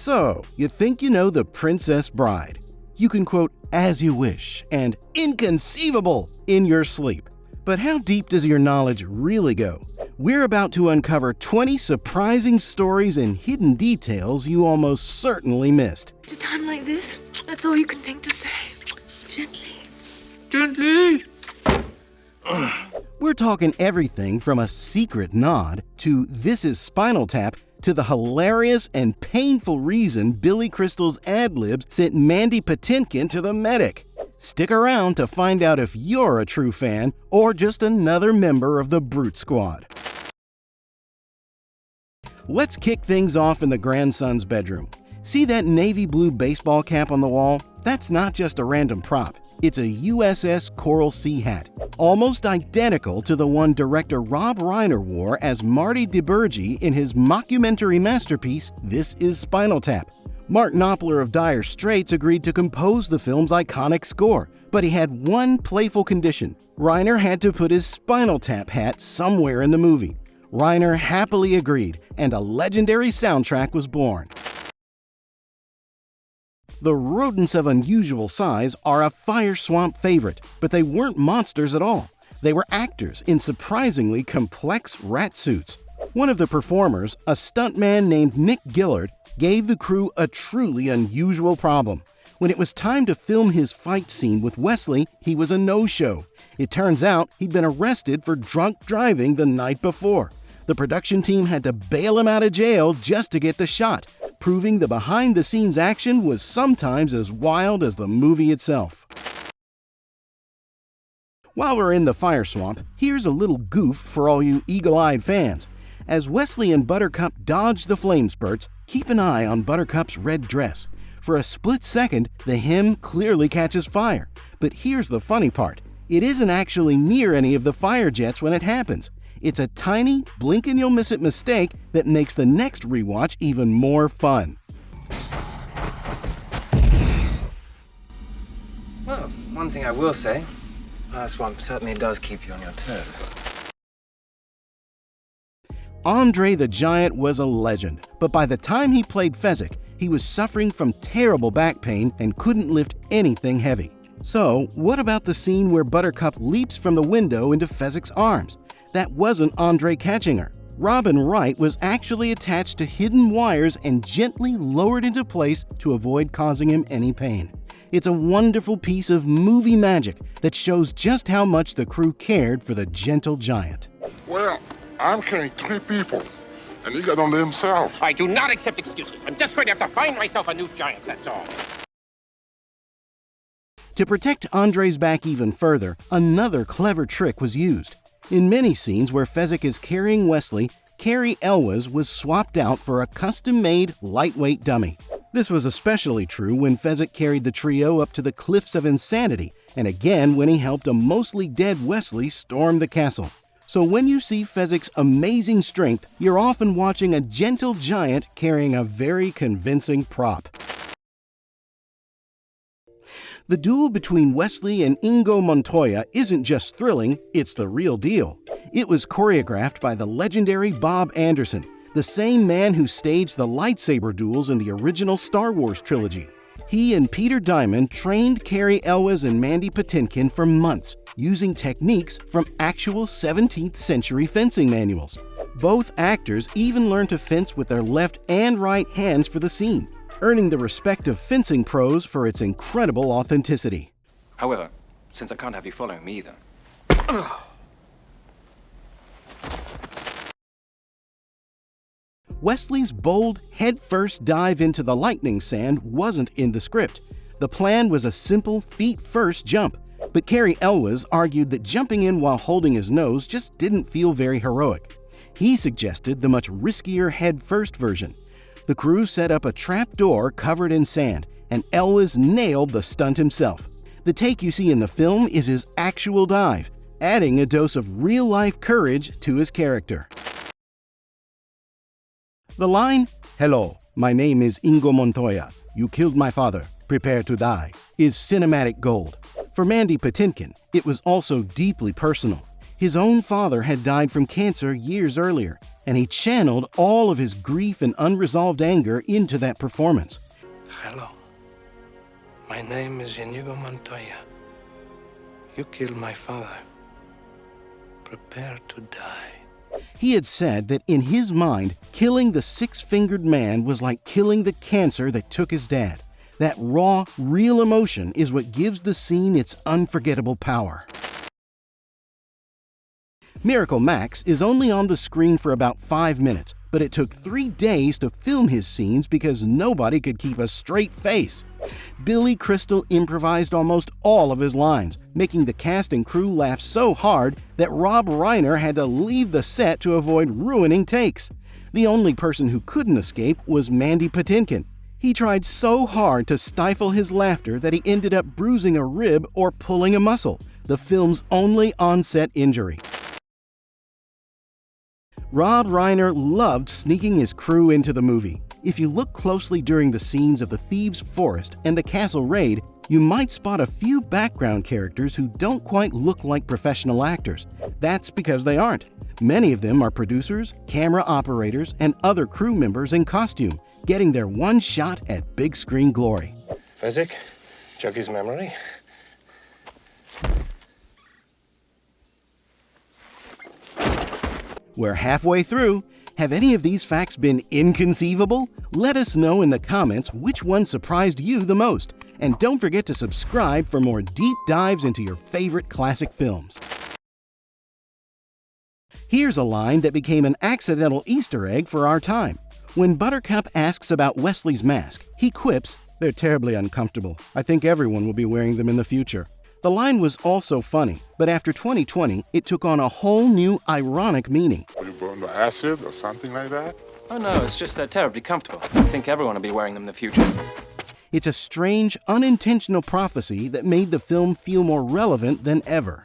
So, you think you know The Princess Bride. You can quote "as you wish" and "inconceivable" in your sleep. But how deep does your knowledge really go? We're about to uncover 20 surprising stories and hidden details you almost certainly missed. At a time like this, that's all you can think to say. Gently. Gently! We're talking everything from a secret nod to "this is Spinal Tap" to the hilarious and painful reason Billy Crystal's ad-libs sent Mandy Patinkin to the medic. Stick around to find out if you're a true fan or just another member of the Brute Squad. Let's kick things off in the grandson's bedroom. See that navy blue baseball cap on the wall? That's not just a random prop. It's a USS Coral Sea hat, almost identical to the one director Rob Reiner wore as Marty DiBergi in his mockumentary masterpiece, This Is Spinal Tap. Mark Knopfler of Dire Straits agreed to compose the film's iconic score, but he had one playful condition. Reiner had to put his Spinal Tap hat somewhere in the movie. Reiner happily agreed, and a legendary soundtrack was born. The rodents of unusual size are a Fire Swamp favorite, but they weren't monsters at all. They were actors in surprisingly complex rat suits. One of the performers, a stuntman named Nick Gillard, gave the crew a truly unusual problem. When it was time to film his fight scene with Wesley, he was a no-show. It turns out he'd been arrested for drunk driving the night before. The production team had to bail him out of jail just to get the shot, proving the behind-the-scenes action was sometimes as wild as the movie itself. While we're in the Fire Swamp, here's a little goof for all you eagle-eyed fans. As Wesley and Buttercup dodge the flame spurts, keep an eye on Buttercup's red dress. For a split second, the hem clearly catches fire. But here's the funny part. It isn't actually near any of the fire jets when it happens. It's a tiny, blink-and-you'll-miss-it mistake that makes the next rewatch even more fun. Well, one thing I will say, Fire Swamp certainly does keep you on your toes. Andre the Giant was a legend, but by the time he played Fezzik, he was suffering from terrible back pain and couldn't lift anything heavy. So, what about the scene where Buttercup leaps from the window into Fezzik's arms? That wasn't Andre catching her. Robin Wright was actually attached to hidden wires and gently lowered into place to avoid causing him any pain. It's a wonderful piece of movie magic that shows just how much the crew cared for the gentle giant. Well, I'm carrying 3 people, and he got only himself. I do not accept excuses. I'm just going to have to find myself a new giant, that's all. To protect Andre's back even further, another clever trick was used. In many scenes where Fezzik is carrying Wesley, Cary Elwes was swapped out for a custom-made, lightweight dummy. This was especially true when Fezzik carried the trio up to the Cliffs of Insanity, and again when he helped a mostly dead Wesley storm the castle. So when you see Fezzik's amazing strength, you're often watching a gentle giant carrying a very convincing prop. The duel between Wesley and Inigo Montoya isn't just thrilling, it's the real deal. It was choreographed by the legendary Bob Anderson, the same man who staged the lightsaber duels in the original Star Wars trilogy. He and Peter Diamond trained Cary Elwes and Mandy Patinkin for months, using techniques from actual 17th century fencing manuals. Both actors even learned to fence with their left and right hands for the scene, earning the respect of fencing pros for its incredible authenticity. However, since I can't have you following me either. Wesley's bold, head-first dive into the lightning sand wasn't in the script. The plan was a simple feet-first jump, but Cary Elwes argued that jumping in while holding his nose just didn't feel very heroic. He suggested the much riskier head-first version. The crew set up a trap door covered in sand, and Elwes nailed the stunt himself. The take you see in the film is his actual dive, adding a dose of real-life courage to his character. The line, "Hello, my name is Inigo Montoya. You killed my father. Prepare to die," is cinematic gold. For Mandy Patinkin, it was also deeply personal. His own father had died from cancer years earlier, and he channeled all of his grief and unresolved anger into that performance. Hello. My name is Inigo Montoya. You killed my father. Prepare to die. He had said that in his mind, killing the six-fingered man was like killing the cancer that took his dad. That raw, real emotion is what gives the scene its unforgettable power. Miracle Max is only on the screen for about 5 minutes, but it took 3 days to film his scenes because nobody could keep a straight face. Billy Crystal improvised almost all of his lines, making the cast and crew laugh so hard that Rob Reiner had to leave the set to avoid ruining takes. The only person who couldn't escape was Mandy Patinkin. He tried so hard to stifle his laughter that he ended up bruising a rib or pulling a muscle, the film's only on-set injury. Rob Reiner loved sneaking his crew into the movie. If you look closely during the scenes of the Thieves' Forest and the Castle Raid, you might spot a few background characters who don't quite look like professional actors. That's because they aren't. Many of them are producers, camera operators, and other crew members in costume, getting their one shot at big screen glory. Fezzik, Chucky's memory. We're halfway through. Have any of these facts been inconceivable? Let us know in the comments which one surprised you the most. And don't forget to subscribe for more deep dives into your favorite classic films. Here's a line that became an accidental Easter egg for our time. When Buttercup asks about Wesley's mask, he quips, "They're terribly uncomfortable. I think everyone will be wearing them in the future." The line was also funny, but after 2020, it took on a whole new ironic meaning. Are you burn the acid or something like that? Oh no, it's just they're terribly comfortable. I think everyone will be wearing them in the future. It's a strange, unintentional prophecy that made the film feel more relevant than ever.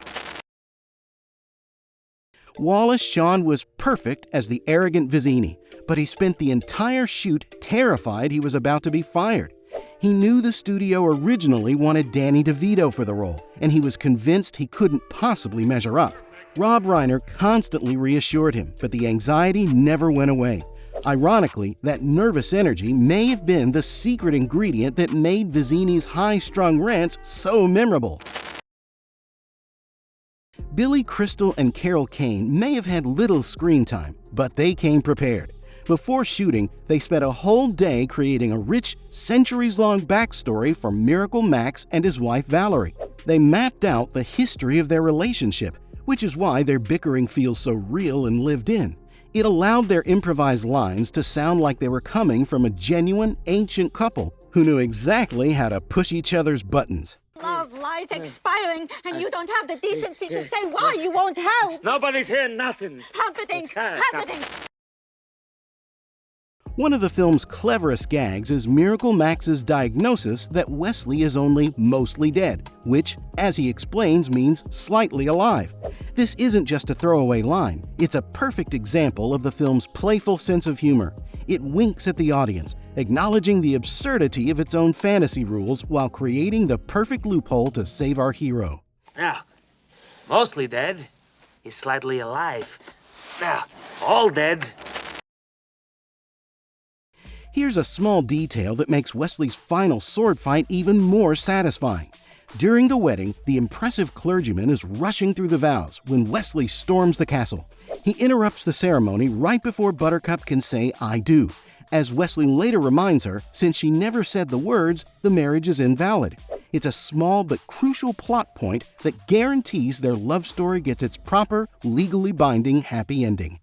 Wallace Shawn was perfect as the arrogant Vizzini, but he spent the entire shoot terrified he was about to be fired. He knew the studio originally wanted Danny DeVito for the role, and he was convinced he couldn't possibly measure up. Rob Reiner constantly reassured him, but the anxiety never went away. Ironically, that nervous energy may have been the secret ingredient that made Vizzini's high-strung rants so memorable. Billy Crystal and Carol Kane may have had little screen time, but they came prepared. Before shooting, they spent a whole day creating a rich, centuries-long backstory for Miracle Max and his wife Valerie. They mapped out the history of their relationship, which is why their bickering feels so real and lived in. It allowed their improvised lines to sound like they were coming from a genuine, ancient couple who knew exactly how to push each other's buttons. Love lies expiring, and you don't have the decency to say why you won't help. Nobody's hearing nothing. Happening. One of the film's cleverest gags is Miracle Max's diagnosis that Wesley is only mostly dead, which, as he explains, means slightly alive. This isn't just a throwaway line. It's a perfect example of the film's playful sense of humor. It winks at the audience, acknowledging the absurdity of its own fantasy rules while creating the perfect loophole to save our hero. Now, mostly dead is slightly alive. Now, all dead. Here's a small detail that makes Wesley's final sword fight even more satisfying. During the wedding, the impressive clergyman is rushing through the vows when Wesley storms the castle. He interrupts the ceremony right before Buttercup can say, "I do." As Wesley later reminds her, since she never said the words, the marriage is invalid. It's a small but crucial plot point that guarantees their love story gets its proper, legally binding happy ending.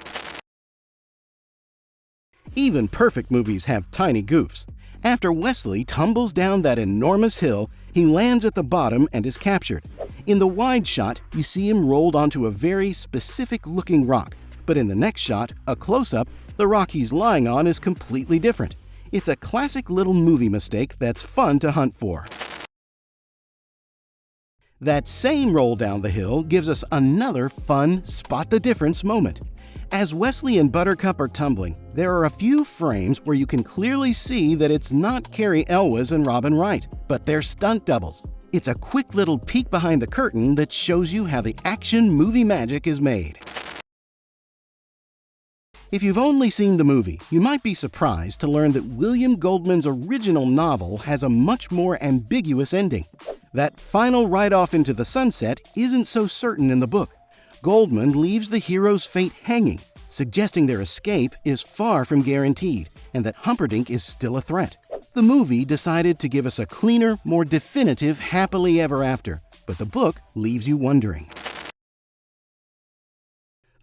Even perfect movies have tiny goofs. After Wesley tumbles down that enormous hill, he lands at the bottom and is captured. In the wide shot, you see him rolled onto a very specific-looking rock, but in the next shot, a close-up, the rock he's lying on is completely different. It's a classic little movie mistake that's fun to hunt for. That same roll down the hill gives us another fun spot the difference moment. As Wesley and Buttercup are tumbling, there are a few frames where you can clearly see that it's not Carrie Elwes and Robin Wright, but they're stunt doubles. It's a quick little peek behind the curtain that shows you how the action movie magic is made. If you've only seen the movie, you might be surprised to learn that William Goldman's original novel has a much more ambiguous ending. That final ride off into the sunset isn't so certain in the book. Goldman leaves the hero's fate hanging, suggesting their escape is far from guaranteed and that Humperdinck is still a threat. The movie decided to give us a cleaner, more definitive happily ever after, but the book leaves you wondering.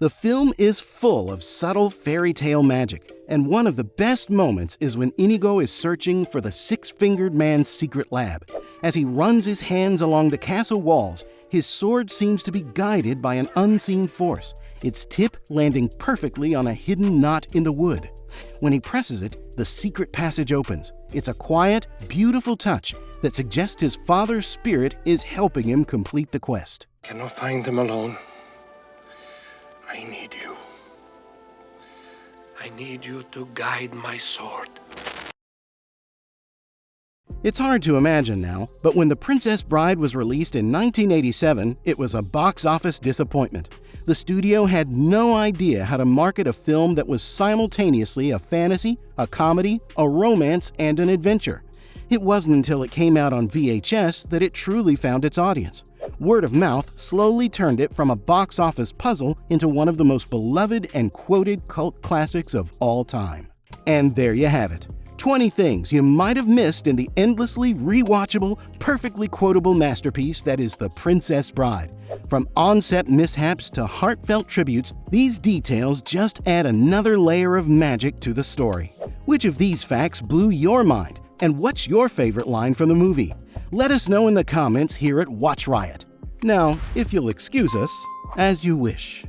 The film is full of subtle fairy tale magic, and one of the best moments is when Inigo is searching for the six-fingered man's secret lab. As he runs his hands along the castle walls, his sword seems to be guided by an unseen force, its tip landing perfectly on a hidden knot in the wood. When he presses it, the secret passage opens. It's a quiet, beautiful touch that suggests his father's spirit is helping him complete the quest. Cannot find them alone. I need you. I need you to guide my sword. It's hard to imagine now, but when The Princess Bride was released in 1987, it was a box office disappointment. The studio had no idea how to market a film that was simultaneously a fantasy, a comedy, a romance, and an adventure. It wasn't until it came out on VHS that it truly found its audience. Word of mouth slowly turned it from a box office puzzle into one of the most beloved and quoted cult classics of all time. And there you have it. 20 things you might have missed in the endlessly rewatchable, perfectly quotable masterpiece that is The Princess Bride. From on-set mishaps to heartfelt tributes, these details just add another layer of magic to the story. Which of these facts blew your mind? And what's your favorite line from the movie? Let us know in the comments here at Watch Riot. Now, if you'll excuse us, as you wish.